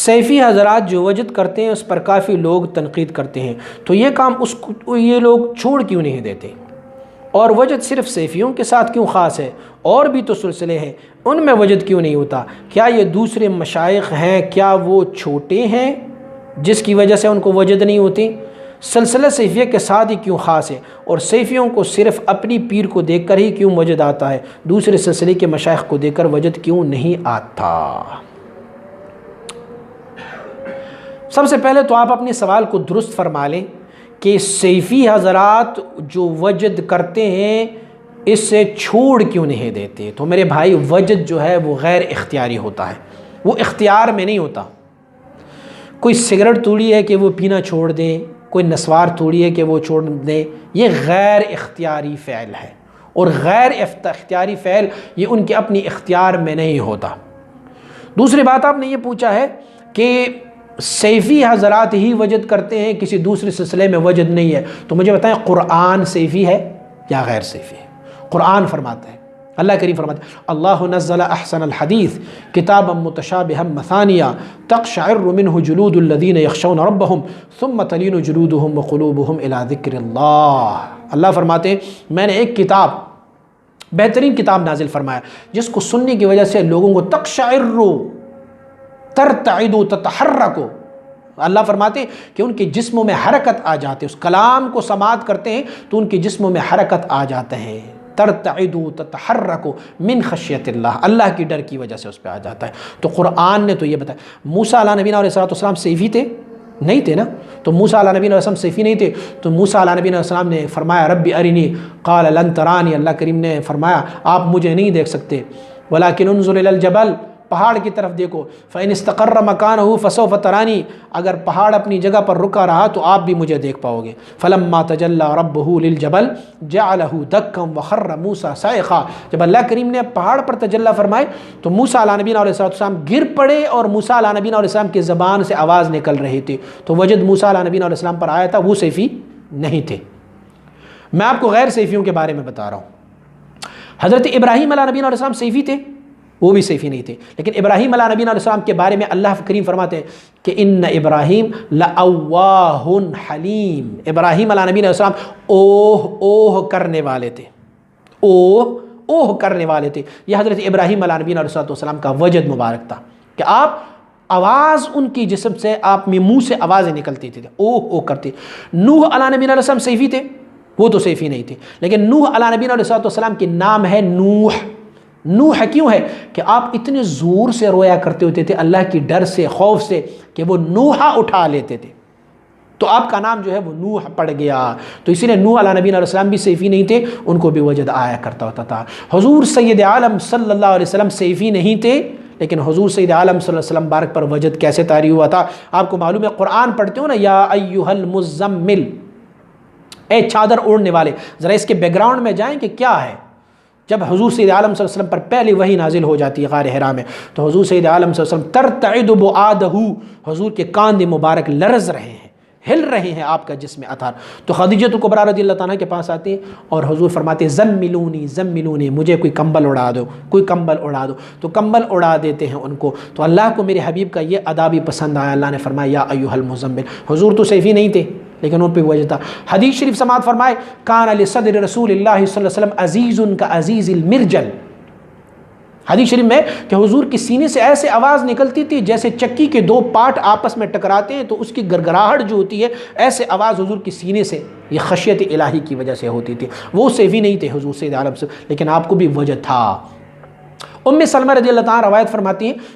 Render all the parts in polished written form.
سیفی حضرات جو وجد کرتے ہیں اس پر کافی لوگ تنقید کرتے ہیں، تو یہ کام یہ لوگ چھوڑ کیوں نہیں دیتے؟ اور وجد صرف سیفیوں کے ساتھ کیوں خاص ہے؟ اور بھی تو سلسلے ہیں، ان میں وجد کیوں نہیں ہوتا؟ کیا یہ دوسرے مشائخ ہیں، کیا وہ چھوٹے ہیں جس کی وجہ سے ان کو وجد نہیں ہوتی؟ سلسلہ سیفیہ کے ساتھ ہی کیوں خاص ہے؟ اور سیفیوں کو صرف اپنی پیر کو دیکھ کر ہی کیوں وجد آتا ہے، دوسرے سلسلے کے مشائخ کو دیکھ کر وجد کیوں نہیں آتا؟ سب سے پہلے تو آپ اپنے سوال کو درست فرما لیں کہ سیفی حضرات جو وجد کرتے ہیں اس سے چھوڑ کیوں نہیں دیتے؟ تو میرے بھائی، وجد جو ہے وہ غیر اختیاری ہوتا ہے، وہ اختیار میں نہیں ہوتا۔ کوئی سگریٹ تھوڑی ہے کہ وہ پینا چھوڑ دیں، کوئی نسوار تھوڑی ہے کہ وہ چھوڑ دیں، یہ غیر اختیاری فعل ہے، اور غیر اختیاری فعل یہ ان کے اپنی اختیار میں نہیں ہوتا۔ دوسری بات آپ نے یہ پوچھا ہے کہ سیفی حضرات ہی وجد کرتے ہیں، کسی دوسرے سلسلے میں وجد نہیں ہے، تو مجھے بتائیں قرآن سیفی ہے یا غیر سیفی ہے؟ قرآن فرماتا ہے، اللہ کریم فرماتا ہے، اللہ نزل احسن الحدیث کتابا متشابہا مثانیہ تقشعر منہ جلود الذین یخشون ربہم ثم تلین جلودہم وقلوبہم الی ذکر اللہ۔ اللہ فرماتے ہیں میں نے ایک کتاب، بہترین کتاب نازل فرمایا جس کو سننے کی وجہ سے لوگوں کو تقشعر، ترتعد، تتحرک، اللہ فرماتے ہیں کہ ان کے جسموں میں حرکت آ جاتے ہیں، اس کلام کو سماعت کرتے ہیں تو ان کے جسموں میں حرکت آ جاتے ہیں، ترتعد تتحرک من خشیت اللہ، اللہ کی ڈر کی وجہ سے اس پہ آ جاتا ہے۔ تو قرآن نے تو یہ بتایا۔ موسیٰ علیہ نبینا علیہ السلام سیفی تھے؟ نہیں تھے نا۔ تو موسیٰ علیہ نبینا علیہ السلام سیفی نہیں تھے، تو موسیٰ علیہ نبینا علیہ السلام نے فرمایا ربی ارنی قال لن ترانی، اللہ کریم نے فرمایا آپ مجھے نہیں دیکھ سکتے، ولکن انظر الی الجبل، پہاڑ کی طرف دیکھو، فإن استقر مکانہ فسوف ترانی، اگر پہاڑ اپنی جگہ پر رکا رہا تو آپ بھی مجھے دیکھ پاؤ گے۔ فلما تجلی ربہ للجبل جعلہ دکا وخر موسیٰ صعقا، جب اللہ کریم نے پہاڑ پر تجلی فرمائے تو موسیٰ علیہ نبینا علیہ السلام گر پڑے، اور موسیٰ علیہ نبینا علیہ السلام کی زبان سے آواز نکل رہی تھی، تو وجد موسیٰ علیہ نبینا علیہ السلام پر آیا تھا، وہ سیفی نہیں تھے۔ میں آپ کو غیر سیفیوں کے بارے میں بتا رہا ہوں۔ حضرت ابراہیم علیہ نبینا علیہ السلام سیفی تھے؟ وہ بھی سیفی نہیں تھے، لیکن ابراہیم علیہ نبینا علیہ السلام کے بارے میں اللہ کریم فرماتے ہیں کہ ان ابراہیم لأواہ حلیم، ابراہیم علیہ نبینا علیہ السلام اوہ کرنے والے تھے، اوہ کرنے والے تھے۔ یہ حضرت ابراہیم علیہ نبینا علیہ السلام کا وجد مبارک تھا کہ آپ آواز ان کی جسم سے، آپ میں منہ سے آوازیں نکلتی تھی، اوہ کرتی۔ نوح علیہ نبینا علیہ السلام سیفی تھے؟ وہ تو سیفی نہیں تھے، لیکن نوح علیہ نبینا علیہ السلام کے نام ہے نوح۔ نوح کیوں ہے کہ آپ اتنے زور سے رویا کرتے ہوتے تھے اللہ کی ڈر سے، خوف سے، کہ وہ نوحہ اٹھا لیتے تھے، تو آپ کا نام جو ہے وہ نوح پڑ گیا۔ تو اسی لیے نوح علیہ نبینا علیہ السلام بھی سیفی نہیں تھے، ان کو بھی وجد آیا کرتا ہوتا تھا۔ حضور سید عالم صلی اللہ علیہ وسلم سیفی نہیں تھے، لیکن حضور سید عالم صلی اللہ علیہ وسلم بارک پر وجد کیسے طاری ہوا تھا؟ آپ کو معلوم ہے، قرآن پڑھتے ہو نا، یا ایھا المزمل، اے چادر اوڑھنے والے۔ ذرا اس کے بیک گراؤنڈ میں جائیں کہ کیا ہے۔ جب حضور سید عالم صلی اللہ علیہ وسلم پر پہلی وحی نازل ہو جاتی ہے غار حرا میں، تو حضور سید عالم صلی اللہ علیہ وسلم ترتعد بعادہ، حضور کے کاندھے مبارک لرز رہے ہیں، ہل رہے ہیں آپ کا جسم اطہر۔ تو خدیجہ کبریٰ رضی اللہ تعالیٰ کے پاس آتے ہیں اور حضور فرماتے ہیں زملونی زملونی، مجھے کوئی کمبل اڑا دو، کوئی کمبل اڑا دو، تو کمبل اڑا دیتے ہیں ان کو۔ تو اللہ کو میرے حبیب کا یہ ادا بھی پسند آیا، اللہ نے فرمایا یا ایھا المزمل۔ حضور تو سیفی نہیں تھے، لیکن ان پہ وجہ تھا۔ حدیث شریف سماعت فرمائے کان لصدر رسول اللہ صلی اللہ علیہ وسلم عزیز کا عزیز المرجل، حدیث شریف میں کہ حضور کی سینے سے ایسے آواز نکلتی تھی جیسے چکی کے دو پارٹ آپس میں ٹکراتے ہیں تو اس کی گرگراہٹ جو ہوتی ہے، ایسے آواز حضور کی سینے سے، یہ خشیت الہی کی وجہ سے ہوتی تھی۔ وہ سیفی نہیں تھے حضور سید عالم سے، لیکن آپ کو بھی وجہ تھا۔ ام سلمہ رضی اللہ تعالیٰ روایت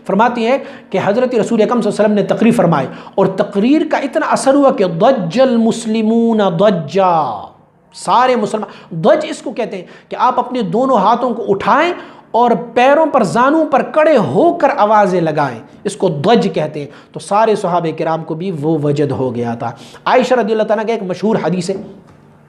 فرماتی ہیں کہ حضرت رسول اکرم صلی اللہ علیہ وسلم نے تقریر فرمائی، اور تقریر کا اتنا اثر ہوا کہ ضج المسلمون ضجا، سارے مسلمان، ضج اس کو کہتے ہیں کہ آپ اپنے دونوں ہاتھوں کو اٹھائیں اور پیروں پر، زانوں پر کڑے ہو کر آوازیں لگائیں، اس کو ضج کہتے ہیں۔ تو سارے صحابہ کرام کو بھی وہ وجد ہو گیا تھا۔ عائشہ رضی اللہ تعالیٰ کا ایک مشہور حدیث ہے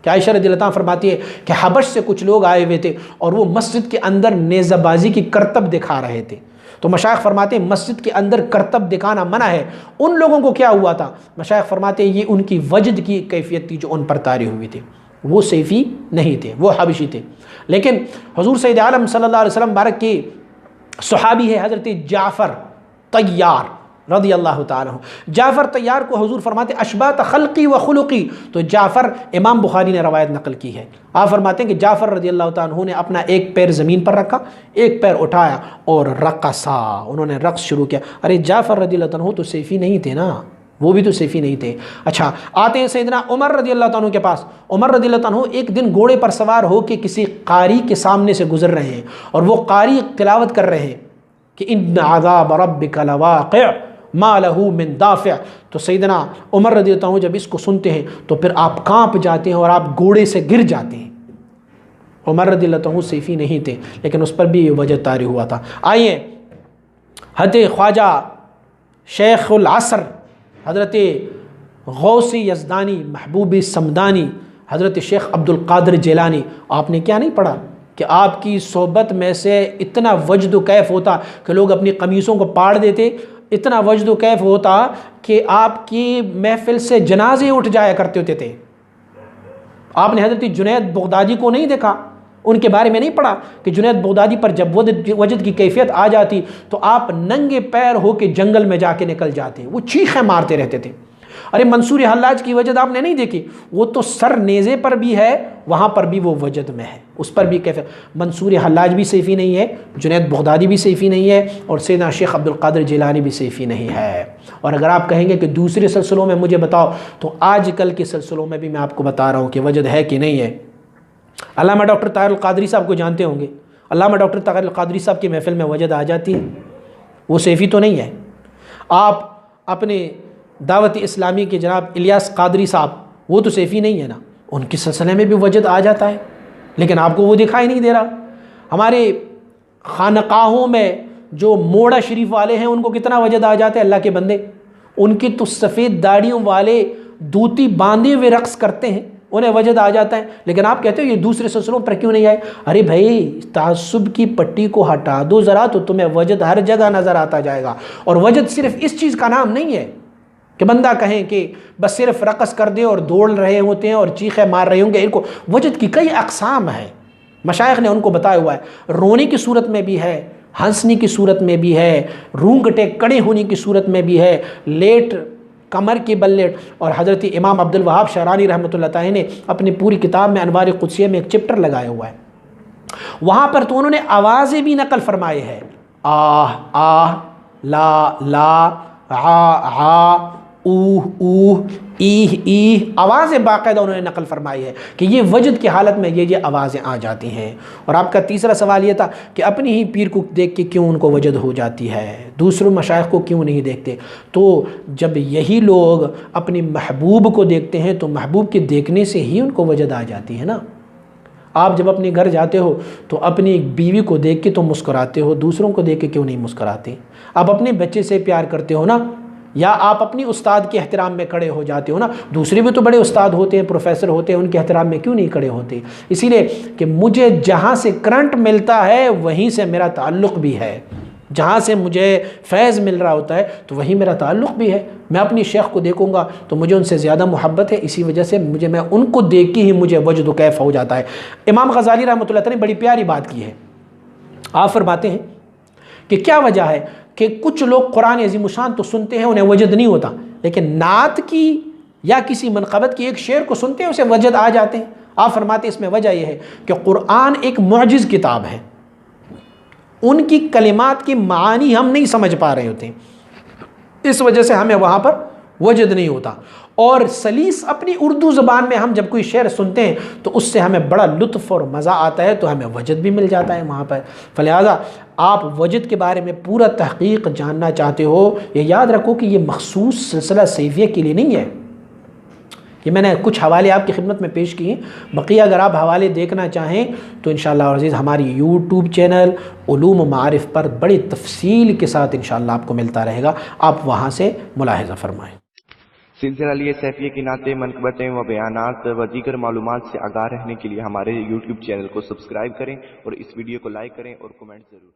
کہ عائشہ رضی اللہ عنہا فرماتی ہے کہ حبش سے کچھ لوگ آئے ہوئے تھے اور وہ مسجد کے اندر نیزہ بازی کی کرتب دکھا رہے تھے۔ تو مشائخ فرماتے ہیں مسجد کے اندر کرتب دکھانا منع ہے۔ ان لوگوں کو کیا ہوا تھا؟ مشائخ فرماتے ہیں یہ ان کی وجد کی کیفیت تھی جو ان پر طاری ہوئی تھی، وہ سیفی نہیں تھے، وہ حبشی تھے۔ لیکن حضور سید عالم صلی اللہ علیہ وسلم بارک کی صحابی ہے حضرت جعفر طیار رضی اللہ تعالیٰ عنہ۔ جعفر طیار کو حضور فرماتے اشبات خلقی و خلقی، تو جعفر امام بخاری نے روایت نقل کی ہے، آپ فرماتے ہیں کہ جعفر رضی اللہ تعالیٰ عنہ نے اپنا ایک پیر زمین پر رکھا، ایک پیر اٹھایا اور رقصا، انہوں نے رقص شروع کیا۔ ارے جعفر رضی اللہ عنہ تو سیفی نہیں تھے نا، وہ بھی تو سیفی نہیں تھے۔ اچھا آتے ہیں سیدنا عمر رضی اللہ عنہ کے پاس۔ عمر رضی اللہ عنہ ایک دن گھوڑے پر سوار ہو کے کسی قاری کے سامنے سے گزر رہے ہیں، اور وہ قاری تلاوت کر رہے ہیں کہ ان عذاب ربک لواقع ما له من دافع، تو سیدنا عمر رضی اللہ عنہ جب اس کو سنتے ہیں تو پھر آپ کانپ جاتے ہیں اور آپ گھوڑے سے گر جاتے ہیں۔ عمر رضی اللہ عنہ سیفی نہیں تھے، لیکن اس پر بھی یہ وجہ طاری ہوا تھا۔ آئیے حضرت خواجہ شیخ العصر حضرت غوث یزدانی محبوب سمدانی حضرت شیخ عبد القادر جیلانی، آپ نے کیا نہیں پڑھا کہ آپ کی صحبت میں سے اتنا وجد و کیف ہوتا کہ لوگ اپنی قمیصوں کو پاڑ دیتے، اتنا وجد و کیف ہوتا کہ آپ کی محفل سے جنازے اٹھ جایا کرتے ہوتے تھے۔ آپ نے حضرت جنید بغدادی کو نہیں دیکھا، ان کے بارے میں نہیں پڑھا کہ جنید بغدادی پر جب وجد کی کیفیت آ جاتی تو آپ ننگے پیر ہو کے جنگل میں جا کے نکل جاتے، وہ چیخیں مارتے رہتے تھے۔ ارے منصور حلاج کی وجد آپ نے نہیں دیکھی، وہ تو سر نیزے پر بھی ہے، وہاں پر بھی وہ وجد میں ہے، اس پر بھی کیفیت۔ منصور حلاج بھی سیفی نہیں ہے، جنید بغدادی بھی سیفی نہیں ہے، اور سیدنا شیخ عبد القادر جیلانی بھی سیفی نہیں ہے۔ اور اگر آپ کہیں گے کہ دوسرے سلسلوں میں مجھے بتاؤ، تو آج کل کے سلسلوں میں بھی میں آپ کو بتا رہا ہوں کہ وجد ہے کہ نہیں ہے۔ علامہ ڈاکٹر طاہر القادری صاحب کو جانتے ہوں گے، علامہ ڈاکٹر طاہر القادری صاحب کی محفل میں وجد آ جاتی ہے، وہ سیفی تو نہیں ہے۔ آپ اپنے دعوت اسلامی کے جناب الیاس قادری صاحب، وہ تو سیفی نہیں ہے نا، ان کے سلسلے میں بھی وجد آ جاتا ہے، لیکن آپ کو وہ دکھائی نہیں دے رہا۔ ہمارے خانقاہوں میں جو موڑا شریف والے ہیں ان کو کتنا وجد آ جاتا ہے، اللہ کے بندے، ان کی تو سفید داڑھیوں والے دوتی باندھے ہوئے رقص کرتے ہیں، انہیں وجد آ جاتا ہے، لیکن آپ کہتے ہو یہ دوسرے سلسلوں پر کیوں نہیں آئے؟ ارے بھائی تعصب کی پٹی کو ہٹا دو ذرا تو تمہیں وجد ہر جگہ نظر آتا جائے گا۔ اور وجد صرف اس چیز کا نام نہیں ہے کہ بندہ کہیں کہ بس صرف رقص کر دیں اور دوڑ رہے ہوتے ہیں اور چیخیں مار رہے ہوں گے، ان کو وجد کی کئی اقسام ہیں، مشائخ نے ان کو بتایا ہوا ہے۔ رونے کی صورت میں بھی ہے، ہنسنے کی صورت میں بھی ہے، رونگٹے کڑے ہونے کی صورت میں بھی ہے، لیٹ کمر کی بل لیٹ۔ اور حضرت امام عبد الوہاب شعرانی رحمۃ اللہ تعالی نے اپنی پوری کتاب میں انوار قدسیہ میں ایک چپٹر لگایا ہوا ہے، وہاں پر تو انہوں نے آوازیں بھی نقل فرمائے ہیں، آہ آہ، لا لا، عا عا، اوہ اوہ، ایہ ایہ، آوازیں باقاعدہ انہوں نے نقل فرمائی ہے کہ یہ وجد کی حالت میں یہ آوازیں آ جاتی ہیں۔ اور آپ کا تیسرا سوال یہ تھا کہ اپنی ہی پیر کو دیکھ کے کیوں ان کو وجد ہو جاتی ہے، دوسروں مشائخ کو کیوں نہیں دیکھتے؟ تو جب یہی لوگ اپنی محبوب کو دیکھتے ہیں تو محبوب کے دیکھنے سے ہی ان کو وجد آ جاتی ہے نا۔ آپ جب اپنے گھر جاتے ہو تو اپنی بیوی کو دیکھ کے تو مسکراتے ہو، دوسروں کو دیکھ کے کیوں نہیں مسکراتے؟ آپ اپنے بچے سے پیار کرتے ہو نا، یا آپ اپنی استاد کے احترام میں کھڑے ہو جاتے ہو نا، دوسرے بھی تو بڑے استاد ہوتے ہیں، پروفیسر ہوتے ہیں، ان کے احترام میں کیوں نہیں کھڑے ہوتے؟ اسی لیے کہ مجھے جہاں سے کرنٹ ملتا ہے وہیں سے میرا تعلق بھی ہے، جہاں سے مجھے فیض مل رہا ہوتا ہے تو وہیں میرا تعلق بھی ہے۔ میں اپنی شیخ کو دیکھوں گا تو مجھے ان سے زیادہ محبت ہے، اسی وجہ سے میں ان کو دیکھ کے ہی مجھے وجد و کیف ہو جاتا ہے۔ امام غزالی رحمۃ اللہ تعالی نے بڑی پیاری بات کی ہے، آپ فرماتے ہیں کہ کیا وجہ ہے کہ کچھ لوگ قرآن عظیم الشان تو سنتے ہیں انہیں وجد نہیں ہوتا، لیکن نعت کی یا کسی منقبت کی ایک شعر کو سنتے ہیں اسے وجد آ جاتے ہیں۔ آپ فرماتے ہیں اس میں وجہ یہ ہے کہ قرآن ایک معجز کتاب ہے، ان کی کلمات کی معانی ہم نہیں سمجھ پا رہے ہوتے ہیں، اس وجہ سے ہمیں وہاں پر وجد نہیں ہوتا۔ اور سلیس اپنی اردو زبان میں ہم جب کوئی شعر سنتے ہیں تو اس سے ہمیں بڑا لطف اور مزہ آتا ہے، تو ہمیں وجد بھی مل جاتا ہے وہاں پر۔ فلہذا آپ وجد کے بارے میں پورا تحقیق جاننا چاہتے ہو، یہ یاد رکھو کہ یہ مخصوص سلسلہ سیفیہ کے لیے نہیں ہے۔ یہ میں نے کچھ حوالے آپ کی خدمت میں پیش کیے، بقیہ اگر آپ حوالے دیکھنا چاہیں تو انشاءاللہ عزیز ہماری یوٹیوب چینل علوم و معارف پر بڑی تفصیل کے ساتھ انشاءاللہ آپ کو ملتا رہے گا، آپ وہاں سے ملاحظہ فرمائیں۔ سلسلہ لیے سیفیہ کی نعتیں، منقبتیں و بیانات و دیگر معلومات سے آگاہ رہنے کے لیے ہمارے یوٹیوب چینل کو سبسکرائب کریں اور اس ویڈیو کو لائک کریں اور کمنٹ ضرور